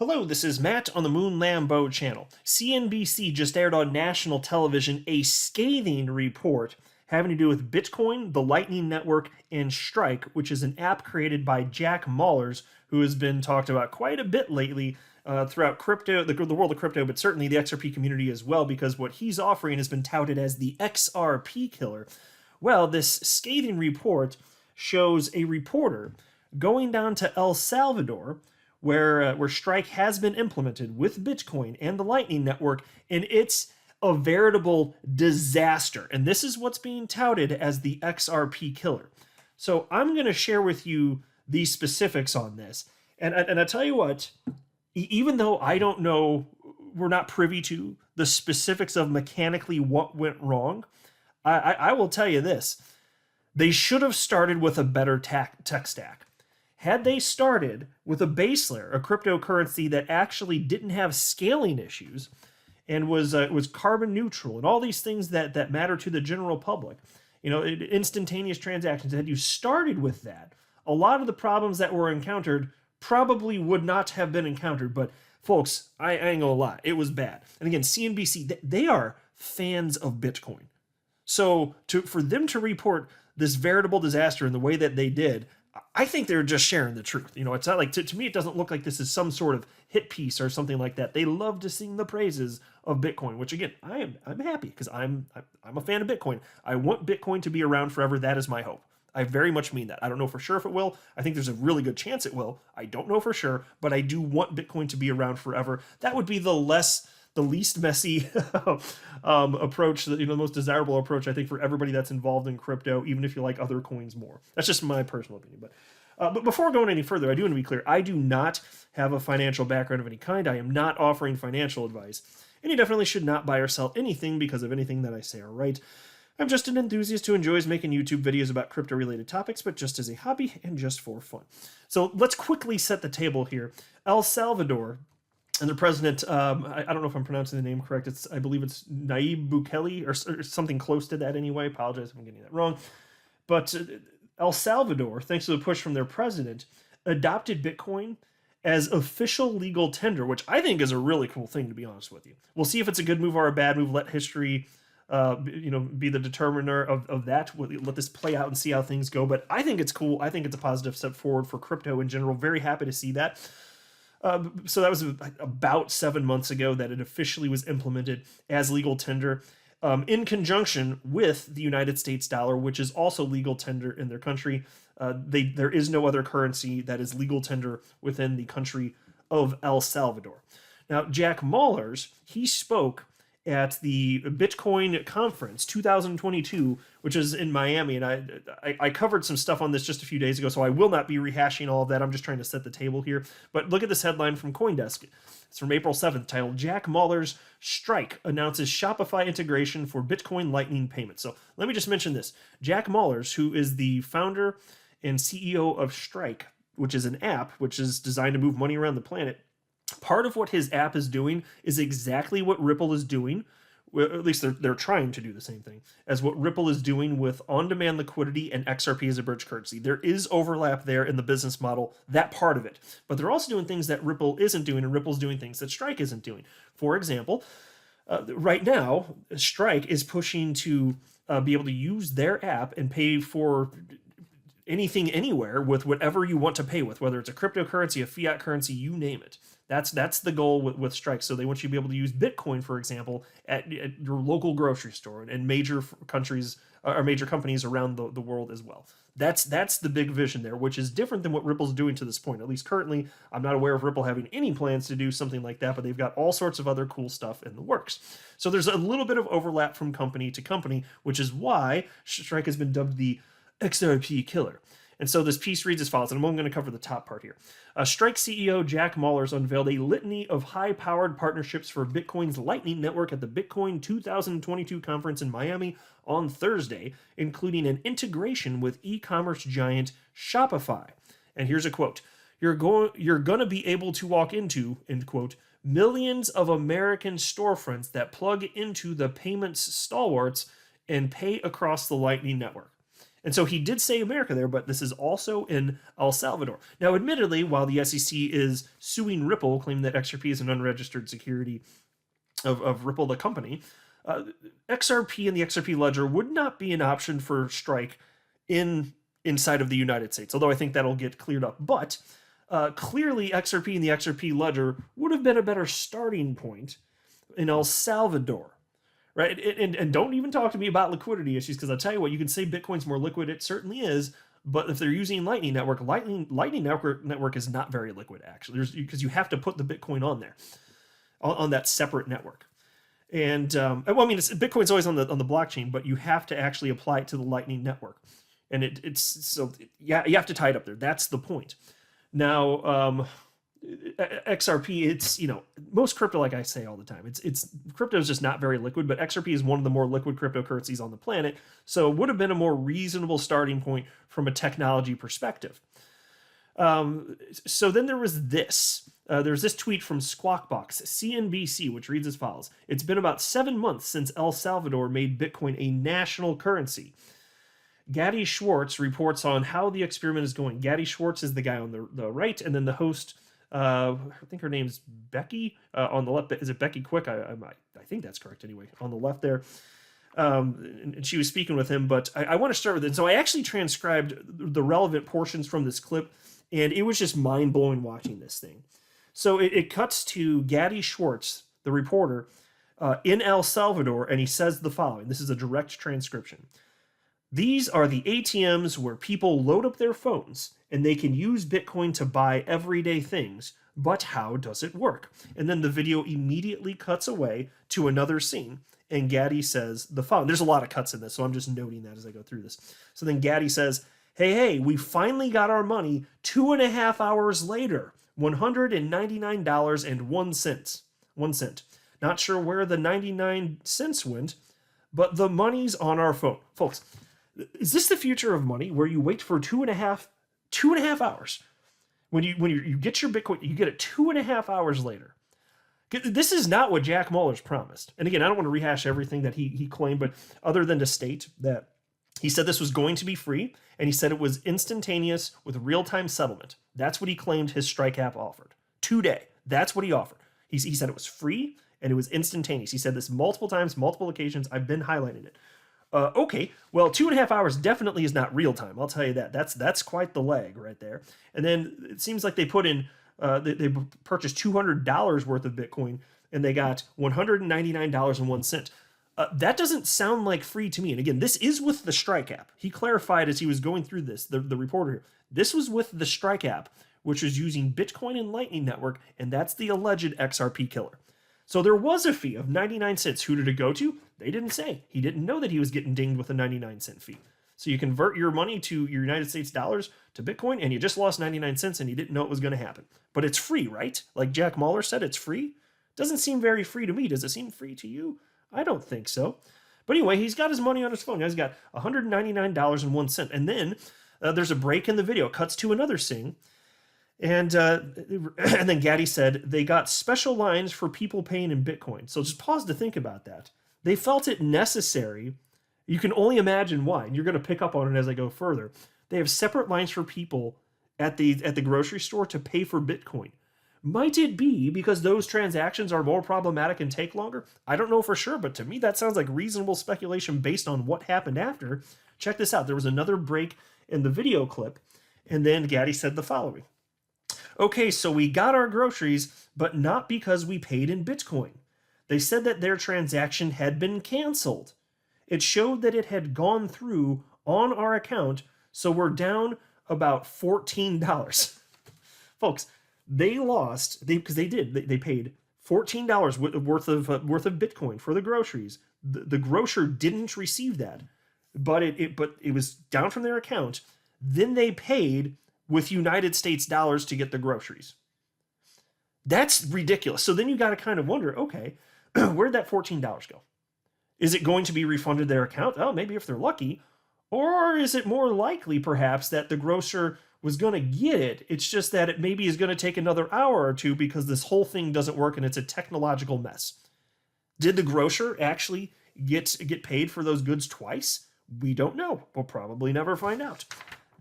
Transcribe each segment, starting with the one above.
Hello, this is Matt on the Moon Lambeau channel. CNBC just aired on national television a scathing report having to do with Bitcoin, the Lightning Network, and Strike, which is an app created by Jack Mallers, who has been talked about quite a bit lately throughout crypto, the world of crypto, but certainly the XRP community as well, because what he's offering has been touted as the XRP killer. Well, this scathing report shows a reporter going down to El Salvador, where Strike has been implemented with Bitcoin and the Lightning Network, and it's a veritable disaster. And this is what's being touted as the XRP killer. So I'm going to share with you the specifics on this. And I tell you what, even though I don't know, we're not privy to the specifics of mechanically what went wrong, I will tell you this. They should have started with a better tech stack. Had they started with a base layer, a cryptocurrency that actually didn't have scaling issues and was carbon neutral and all these things that matter to the general public, instantaneous transactions, had you started with that, a lot of the problems that were encountered probably would not have been encountered. But folks, I ain't gonna lie, it was bad. And again, CNBC, they are fans of Bitcoin. So for them to report this veritable disaster in the way that they did, I think they're just sharing the truth. It's not like, to me, it doesn't look like this is some sort of hit piece or something like that. They love to sing the praises of Bitcoin, which again, I'm happy because I'm a fan of Bitcoin. I want Bitcoin to be around forever. That is my hope. I very much mean that. I don't know for sure if it will. I think there's a really good chance it will. I don't know for sure, but I do want Bitcoin to be around forever. That would be the least messy approach, the most desirable approach, I think, for everybody that's involved in crypto, even if you like other coins more. That's just my personal opinion. But before going any further, I do want to be clear. I do not have a financial background of any kind. I am not offering financial advice. And you definitely should not buy or sell anything because of anything that I say or write. I'm just an enthusiast who enjoys making YouTube videos about crypto-related topics, but just as a hobby and just for fun. So let's quickly set the table here. El Salvador and their president, I don't know if I'm pronouncing the name correct. I believe it's Nayib Bukele or something close to that anyway. Apologize if I'm getting that wrong. But El Salvador, thanks to the push from their president, adopted Bitcoin as official legal tender, which I think is a really cool thing, to be honest with you. We'll see if it's a good move or a bad move. Let history be the determiner of that. We'll let this play out and see how things go. But I think it's cool. I think it's a positive step forward for crypto in general. Very happy to see that. So that was about 7 months ago that it officially was implemented as legal tender in conjunction with the United States dollar, which is also legal tender in their country. There is no other currency that is legal tender within the country of El Salvador. Now, Jack Mallers, he spoke at the Bitcoin conference 2022, which is in Miami, and I covered some stuff on this just a few days ago, so I will not be rehashing all of that. I'm just trying to set the table here. But look at this headline from CoinDesk. It's from April 7th, titled Jack Mallers' Strike Announces Shopify Integration for Bitcoin Lightning Payments. So let me just mention this. Jack Mallers, who is the founder and CEO of Strike, which is an app which is designed to move money around the planet, part of what his app is doing is exactly what Ripple is doing. Well, at least they're trying to do the same thing as what Ripple is doing with on-demand liquidity and XRP as a bridge currency. There is overlap there in the business model, that part of it. But they're also doing things that Ripple isn't doing, and Ripple's doing things that Strike isn't doing. For example, right now, Strike is pushing to be able to use their app and pay for anything anywhere with whatever you want to pay with, whether it's a cryptocurrency, a fiat currency, you name it. That's the goal with Strike. So they want you to be able to use Bitcoin, for example, at your local grocery store and major countries or major companies around the world as well. That's the big vision there, which is different than what Ripple's doing to this point. At least currently, I'm not aware of Ripple having any plans to do something like that, but they've got all sorts of other cool stuff in the works. So there's a little bit of overlap from company to company, which is why Strike has been dubbed the XRP killer. And so this piece reads as follows, and I'm only going to cover the top part here. Strike CEO Jack Mallers unveiled a litany of high-powered partnerships for Bitcoin's Lightning Network at the Bitcoin 2022 conference in Miami on Thursday, including an integration with e-commerce giant Shopify. And here's a quote. You're going to be able to walk into, end quote, millions of American storefronts that plug into the payments stalwarts and pay across the Lightning Network. And so he did say America there, but this is also in El Salvador. Now, admittedly, while the SEC is suing Ripple, claiming that XRP is an unregistered security of Ripple, the company, XRP and the XRP ledger would not be an option for Strike inside of the United States, although I think that'll get cleared up. But clearly, XRP and the XRP ledger would have been a better starting point in El Salvador. Right, and don't even talk to me about liquidity issues, because I'll tell you what, you can say Bitcoin's more liquid. It certainly is, but if they're using Lightning Network, Lightning Network is not very liquid, actually, because you have to put the Bitcoin on there, on that separate network. And well, I mean, Bitcoin's always on the blockchain, but you have to actually apply it to the Lightning Network, and you have to tie it up there. That's the point. Now, XRP, it's, most crypto, like I say all the time, crypto is just not very liquid, but XRP is one of the more liquid cryptocurrencies on the planet, so it would have been a more reasonable starting point from a technology perspective. So then there was this. There's this tweet from Squawkbox, CNBC, which reads as follows. It's been about 7 months since El Salvador made Bitcoin a national currency. Gadi Schwartz reports on how the experiment is going. Gadi Schwartz is the guy on the right, and then the host, I think her name's Becky, on the left. Is it Becky Quick? I think that's correct anyway, on the left there. And she was speaking with him, but I want to start with it. So I actually transcribed the relevant portions from this clip, and it was just mind-blowing watching this thing. So it cuts to Gadi Schwartz, the reporter, in El Salvador, and he says the following. This is a direct transcription. These are the ATMs where people load up their phones and they can use Bitcoin to buy everyday things. But how does it work? And then the video immediately cuts away to another scene. And Gadi says the following. There's a lot of cuts in this, so I'm just noting that as I go through this. So then Gadi says, hey, we finally got our money 2.5 hours later. $199.01. 1 cent. Not sure where the 99 cents went, but the money's on our phone. Folks, is this the future of money, where you wait for 2.5 hours? When you get your Bitcoin, you get it 2.5 hours later. This is not what Jack Mallers promised. And again, I don't want to rehash everything that he claimed, but other than to state that he said this was going to be free, and he said it was instantaneous with real-time settlement. That's what he claimed his Strike app offered. Today, that's what he offered. He said it was free, and it was instantaneous. He said this multiple times, multiple occasions. I've been highlighting it. Okay, well, 2.5 hours definitely is not real time. I'll tell you that. That's quite the lag right there. And then it seems like they put in, they purchased $200 worth of Bitcoin, and they got $199.01. That doesn't sound like free to me. And again, this is with the Strike app. He clarified as he was going through this, the reporter here. This was with the Strike app, which was using Bitcoin and Lightning Network, and that's the alleged XRP killer. So there was a fee of 99 cents. Who did it go to? They didn't say. He didn't know that he was getting dinged with a 99 cent fee. So you convert your money to your United States dollars to Bitcoin, and you just lost 99 cents, and you didn't know it was going to happen. But it's free, right? Like Jack Mahler said, it's free. Doesn't seem very free to me. Does it seem free to you? I don't think so. But anyway, he's got his money on his phone. He's got $199.01. And then there's a break in the video. It cuts to another scene. And then Gadi said they got special lines for people paying in Bitcoin. So just pause to think about that. They felt it necessary. You can only imagine why. And you're going to pick up on it as I go further. They have separate lines for people at the grocery store to pay for Bitcoin. Might it be because those transactions are more problematic and take longer? I don't know for sure, but to me that sounds like reasonable speculation based on what happened after. Check this out. There was another break in the video clip, and then Gadi said the following. Okay, so we got our groceries, but not because we paid in Bitcoin. They said that their transaction had been canceled. It showed that it had gone through on our account, so we're down about $14. Folks, they lost, because they paid $14 worth of Bitcoin for the groceries. The grocer didn't receive that, but it was down from their account. Then they paid with United States dollars to get the groceries. That's ridiculous. So then you got to kind of wonder, okay, where'd that $14 go? Is it going to be refunded their account? Oh, maybe if they're lucky. Or is it more likely, perhaps, that the grocer was going to get it? It's just that it maybe is going to take another hour or two because this whole thing doesn't work and it's a technological mess. Did the grocer actually get paid for those goods twice? We don't know. We'll probably never find out.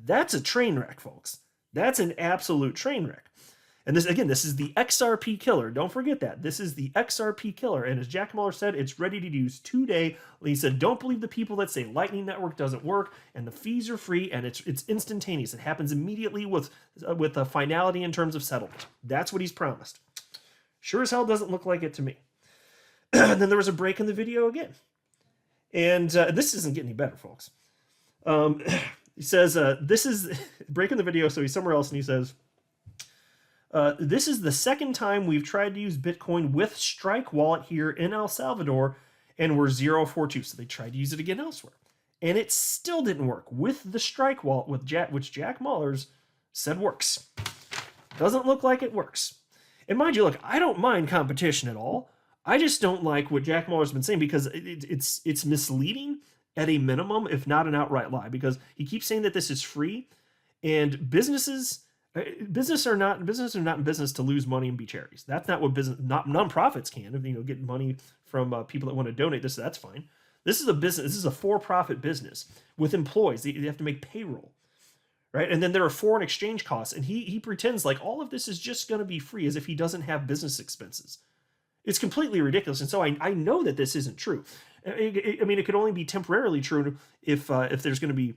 That's a train wreck, folks. That's an absolute train wreck. And this, again, this is the XRP killer. Don't forget that. This is the XRP killer. And as Jack Mallers said, it's ready to use today. He said, don't believe the people that say Lightning Network doesn't work and the fees are free and it's instantaneous. It happens immediately with a finality in terms of settlement. That's what he's promised. Sure as hell doesn't look like it to me. And then there was a break in the video again. And this isn't getting any better, folks. He says, this is breaking the video, so he's somewhere else, and he says, this is the second time we've tried to use Bitcoin with Strike Wallet here in El Salvador, and we're 042. So they tried to use it again elsewhere. And it still didn't work with the Strike Wallet, which Jack Mallers said works. Doesn't look like it works. And mind you, look, I don't mind competition at all. I just don't like what Jack Mallers has been saying because it's misleading at a minimum, if not an outright lie, because he keeps saying that this is free, and businesses are not in business to lose money and be charities. That's not what nonprofits can. If get money from people that want to donate this, that's fine. This is a business. This is a for-profit business with employees. They have to make payroll, right? And then there are foreign exchange costs, and he pretends like all of this is just going to be free, as if he doesn't have business expenses. It's completely ridiculous, and so I know that this isn't true. I mean, it could only be temporarily true if there's going to be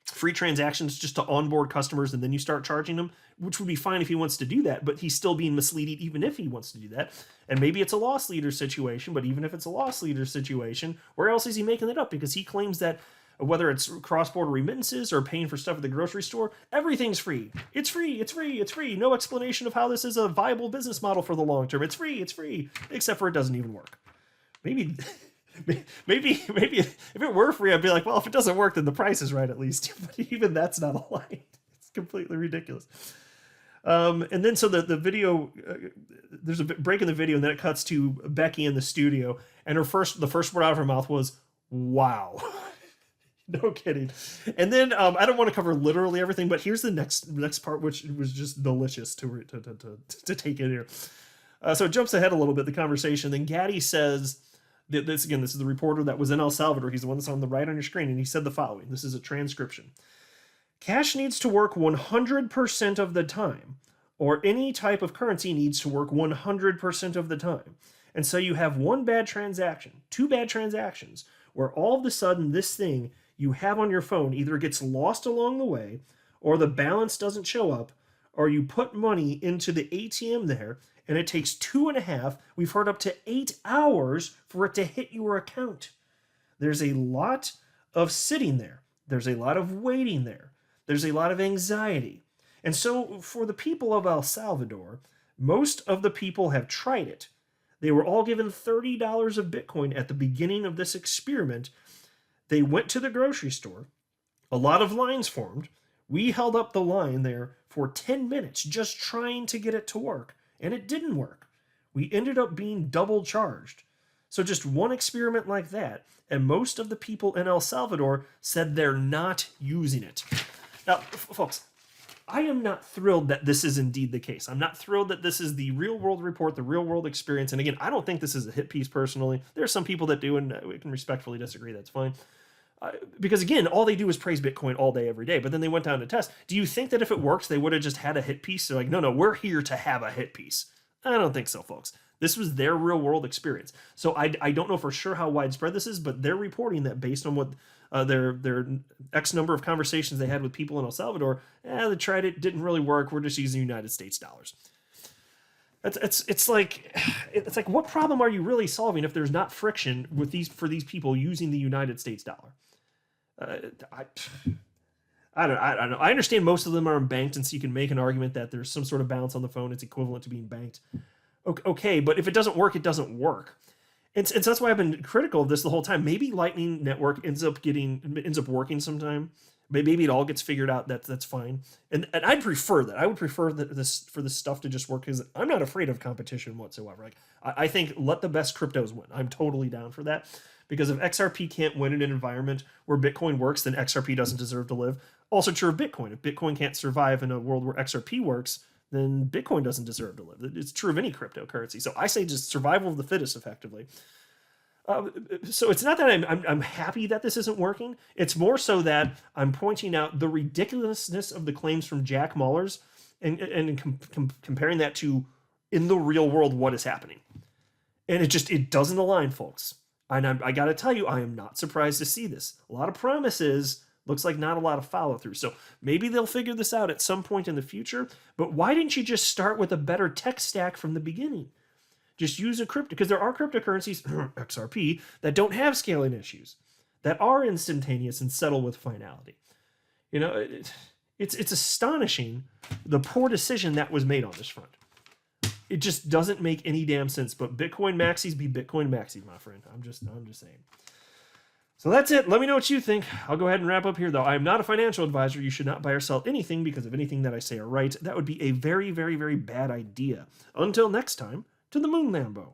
free transactions just to onboard customers and then you start charging them, which would be fine if he wants to do that, but he's still being misleading even if he wants to do that. And maybe it's a loss leader situation, but even if it's a loss leader situation, where else is he making it up? Because he claims that whether it's cross-border remittances or paying for stuff at the grocery store, everything's free. It's free, it's free, it's free. No explanation of how this is a viable business model for the long term. It's free, except for it doesn't even work. Maybe if it were free, I'd be like, well, if it doesn't work, then the price is right at least. But even that's not a lie. It's completely ridiculous. And then so the video, there's a break in the video, and then it cuts to Becky in the studio, and the first word out of her mouth was, "Wow." No kidding. And then I don't want to cover literally everything, but here's the next part, which was just delicious to take in here. So it jumps ahead a little bit, the conversation. Then Gaddy says, this is the reporter that was in El Salvador. He's the one that's on the right on your screen, and he said the following. This is a transcription. Cash needs to work 100% of the time, or any type of currency needs to work 100% of the time. And so you have one bad transaction, two bad transactions, where all of a sudden this thing you have on your phone either gets lost along the way, or the balance doesn't show up, or you put money into the ATM there, and it takes 2.5, we've heard up to 8 hours for it to hit your account. There's a lot of sitting there. There's a lot of waiting there. There's a lot of anxiety. And so for the people of El Salvador, most of the people have tried it. They were all given $30 of Bitcoin at the beginning of this experiment. They went to the grocery store. A lot of lines formed. We held up the line there for 10 minutes just trying to get it to work. And it didn't work. We ended up being double charged. So just one experiment like that, and most of the people in El Salvador said they're not using it. Now, folks, I am not thrilled that this is indeed the case. I'm not thrilled that this is the real world report, the real world experience. And again, I don't think this is a hit piece personally. There are some people that do, and we can respectfully disagree. That's fine. Because again, all they do is praise Bitcoin all day, every day. But then they went down to test. Do you think that if it works, they would have just had a hit piece? They're like, no, we're here to have a hit piece. I don't think so, folks. This was their real world experience. So I don't know for sure how widespread this is, but they're reporting that based on what their X number of conversations they had with people in El Salvador, they tried it, didn't really work. We're just using United States dollars. It's like what problem are you really solving if there's not friction with for these people using the United States dollar? I don't know. I understand most of them are banked, and so you can make an argument that there's some sort of balance on the phone. It's equivalent to being banked. Okay, but if it doesn't work, it doesn't work. And that's why I've been critical of this the whole time. Maybe Lightning Network ends up working sometime. Maybe it all gets figured out. That's fine. And I'd prefer that. I would prefer for this stuff to just work, because I'm not afraid of competition whatsoever. Like I think let the best cryptos win. I'm totally down for that. Because if XRP can't win in an environment where Bitcoin works, then XRP doesn't deserve to live. Also true of Bitcoin. If Bitcoin can't survive in a world where XRP works, then Bitcoin doesn't deserve to live. It's true of any cryptocurrency. So I say just survival of the fittest, effectively. So it's not that I'm happy that this isn't working. It's more so that I'm pointing out the ridiculousness of the claims from Jack Mallers and comparing that to in the real world what is happening. And it doesn't align, folks. And I got to tell you, I am not surprised to see this. A lot of promises, looks like not a lot of follow through. So maybe they'll figure this out at some point in the future. But why didn't you just start with a better tech stack from the beginning? Just use a crypto, because there are cryptocurrencies, XRP, that don't have scaling issues, that are instantaneous and settle with finality. You know, it's astonishing the poor decision that was made on this front. It just doesn't make any damn sense. But Bitcoin maxis be Bitcoin maxis, my friend. I'm just saying. So that's it. Let me know what you think. I'll go ahead and wrap up here, though. I am not a financial advisor. You should not buy or sell anything because of anything that I say are right. That would be a very, very, very bad idea. Until next time, to the moon, Lambo.